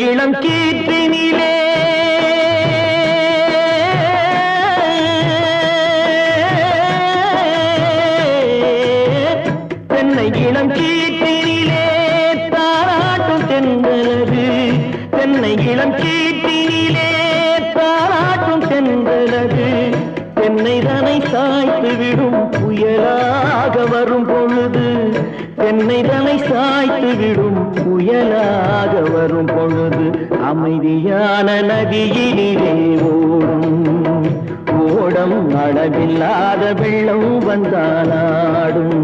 இளம் கீற்றினிலே தென்னை இளம் கீற்றினிலே தாராட்டும் தென்றலது தென்னை இளம் கீற்றினிலே தாராட்டும் தென்றலது தென்னை தனை சாய்த்து விடும் புயலாக வரும் பொழுது தென்னை தனை சாய்த்து விடும் புயலாக வரும் பொழுது அமைதியான நதியினிலே ஓடும் ஓடம் அளவில்லாத வெள்ளம் வந்தாலாடும்